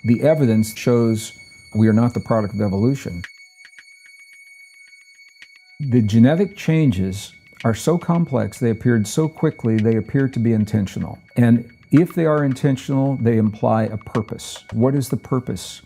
The evidence shows we are not the product of evolution. The genetic changes are so complex, they appeared so quickly, they appear to be intentional. And if they are intentional, they imply a purpose. What is the purpose?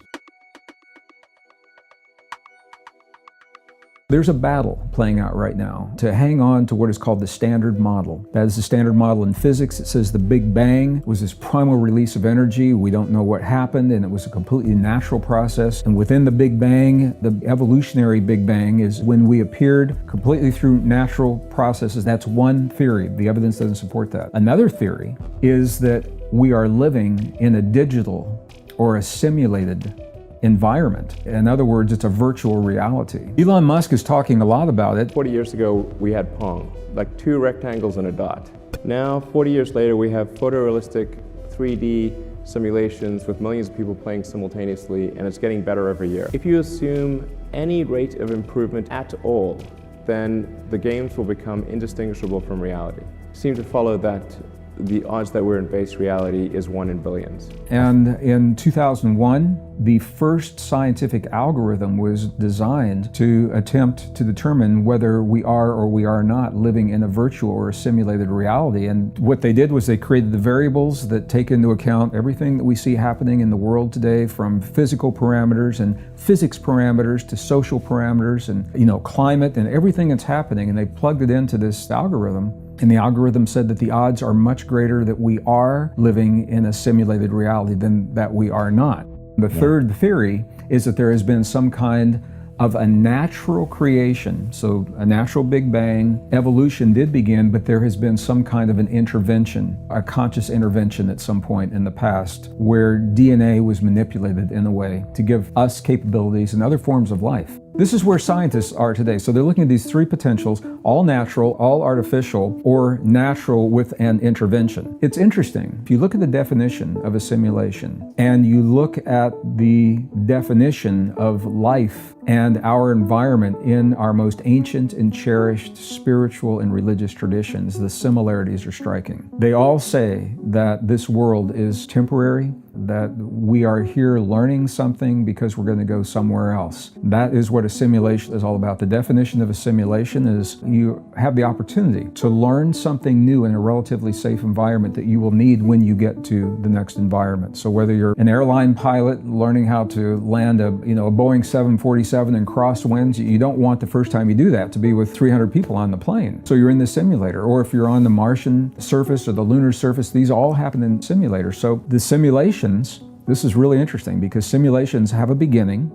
There's a battle playing out right now to hang on to what is called the standard model. That is the standard model in physics. It says the Big Bang was this primal release of energy. We don't know what happened, and it was a completely natural process. And within the Big Bang, the evolutionary Big Bang is when we appeared completely through natural processes. That's one theory. The evidence doesn't support that. Another theory is that we are living in a digital or a simulated environment. In other words, it's a virtual reality. Elon Musk is talking a lot about it. 40 years ago, we had Pong, like two rectangles and a dot. Now, 40 years later, we have photorealistic 3D simulations with millions of people playing simultaneously, and it's getting better every year. If you assume any rate of improvement at all, then the games will become indistinguishable from reality. It seems to follow that the odds that we're in base reality is 1 in billions. And in 2001, the first scientific algorithm was designed to attempt to determine whether we are or we are not living in a virtual or a simulated reality. And what they did was they created the variables that take into account everything that we see happening in the world today, from physical parameters and physics parameters to social parameters and climate and everything that's happening. And they plugged it into this algorithm. And the algorithm said that the odds are much greater that we are living in a simulated reality than that we are not. The third theory is that there has been some kind of a natural creation. So a natural Big Bang, evolution did begin, but there has been some kind of an intervention, a conscious intervention at some point in the past where DNA was manipulated in a way to give us capabilities and other forms of life. This is where scientists are today. So they're looking at these three potentials, all natural, all artificial, or natural with an intervention. It's interesting. If you look at the definition of a simulation and you look at the definition of life and our environment in our most ancient and cherished spiritual and religious traditions, the similarities are striking. They all say that this world is temporary, that we are here learning something because we're going to go somewhere else. That is what a simulation is all about. The definition of a simulation is you have the opportunity to learn something new in a relatively safe environment that you will need when you get to the next environment. So whether you're an airline pilot learning how to land a Boeing 747 in crosswinds, you don't want the first time you do that to be with 300 people on the plane. So you're in the simulator. Or if you're on the Martian surface or the lunar surface, these all happen in simulators. So the simulation, this is really interesting because simulations have a beginning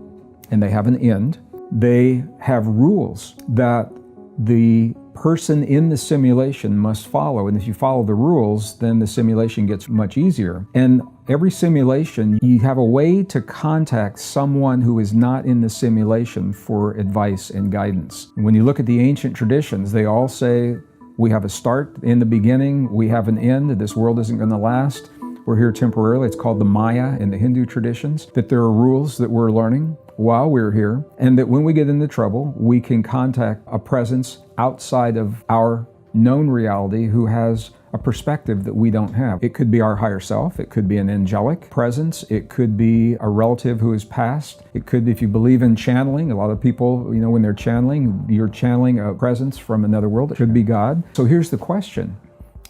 and they have an end. They have rules that the person in the simulation must follow. And if you follow the rules, then the simulation gets much easier. And every simulation, you have a way to contact someone who is not in the simulation for advice and guidance. And when you look at the ancient traditions, they all say we have a start in the beginning, we have an end, this world isn't going to last. We're here temporarily. It's called the Maya in the Hindu traditions, that there are rules that we're learning while we're here, and that when we get into trouble, we can contact a presence outside of our known reality who has a perspective that we don't have. It could be our higher self. It could be an angelic presence. It could be a relative who has passed. It could be, if you believe in channeling, a lot of people, when they're channeling, you're channeling a presence from another world. It could be God. So here's the question.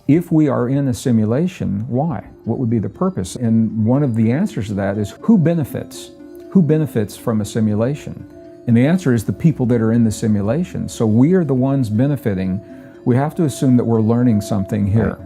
If we are in a simulation, why? What would be the purpose? And one of the answers to that is who benefits? Who benefits from a simulation? And the answer is the people that are in the simulation. So we are the ones benefiting. We have to assume that we're learning something here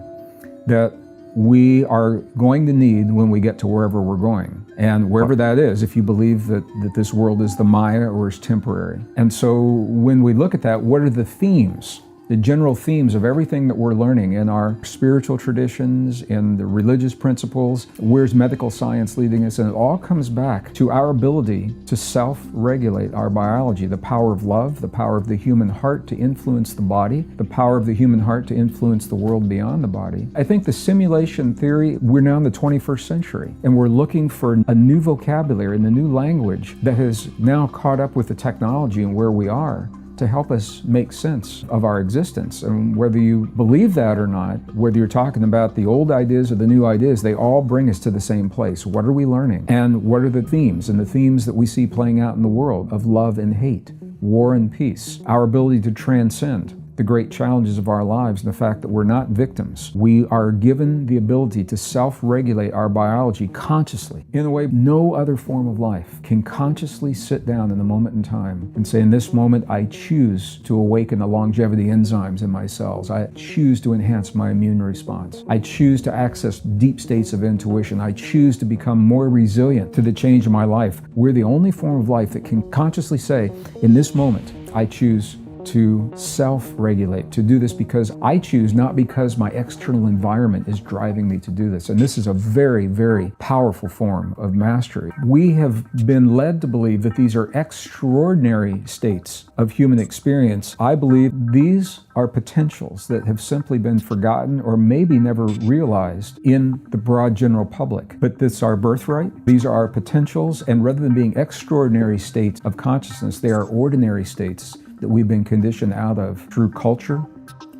that we are going to need when we get to wherever we're going. And wherever that is, if you believe that this world is the Maya or is temporary. And so when we look at that, what are the themes? The general themes of everything that we're learning in our spiritual traditions, in the religious principles, where's medical science leading us? And it all comes back to our ability to self-regulate our biology, the power of love, the power of the human heart to influence the body, the power of the human heart to influence the world beyond the body. I think the simulation theory, we're now in the 21st century, and we're looking for a new vocabulary and a new language that has now caught up with the technology and where we are, to help us make sense of our existence. And whether you believe that or not, whether you're talking about the old ideas or the new ideas, they all bring us to the same place. What are we learning? And what are the themes? And the themes that we see playing out in the world of love and hate, war and peace, our ability to transcend the great challenges of our lives, and the fact that we're not victims. We are given the ability to self-regulate our biology consciously in a way no other form of life can consciously sit down in the moment in time and say, in this moment, I choose to awaken the longevity enzymes in my cells. I choose to enhance my immune response. I choose to access deep states of intuition. I choose to become more resilient to the change in my life. We're the only form of life that can consciously say, in this moment, I choose to self-regulate, to do this because I choose, not because my external environment is driving me to do this. And this is a very, very powerful form of mastery. We have been led to believe that these are extraordinary states of human experience. I believe these are potentials that have simply been forgotten or maybe never realized in the broad general public. But this is our birthright. These are our potentials, and rather than being extraordinary states of consciousness, they are ordinary states that we've been conditioned out of through culture,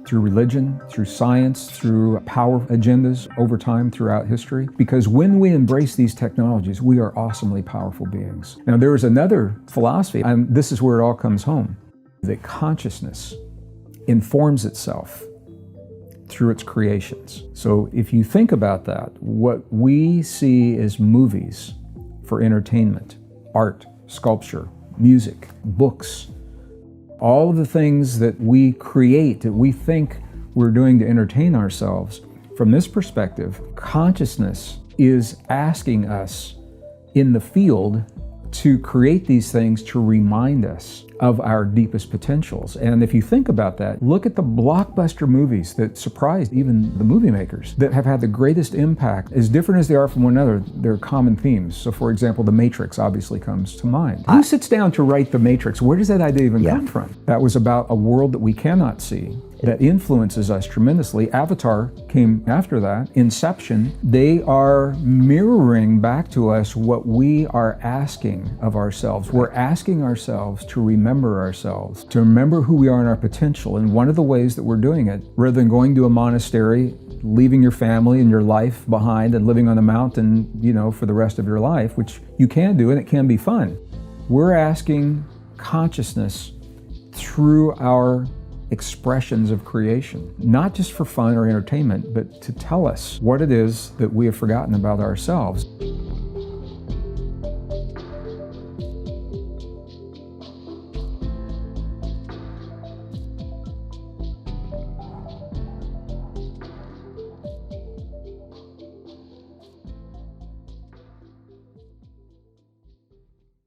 through religion, through science, through power agendas over time throughout history. Because when we embrace these technologies, we are awesomely powerful beings. Now, there is another philosophy, and this is where it all comes home, that consciousness informs itself through its creations. So if you think about that, what we see as movies for entertainment, art, sculpture, music, books, all of the things that we create, that we think we're doing to entertain ourselves, from this perspective, consciousness is asking us in the field to create these things to remind us of our deepest potentials. And if you think about that, look at the blockbuster movies that surprised even the movie makers, that have had the greatest impact. As different as they are from one another, they're common themes. So for example, The Matrix obviously comes to mind. Who sits down to write The Matrix? Where does that idea even come from? That was about a world that we cannot see, that influences us tremendously. Avatar came after that. Inception. They are mirroring back to us what we are asking of ourselves. We're asking ourselves to remember ourselves, to remember who we are and our potential. And one of the ways that we're doing it, rather than going to a monastery, leaving your family and your life behind and living on a mountain, for the rest of your life, which you can do and it can be fun, we're asking consciousness through our expressions of creation, not just for fun or entertainment, but to tell us what it is that we have forgotten about ourselves.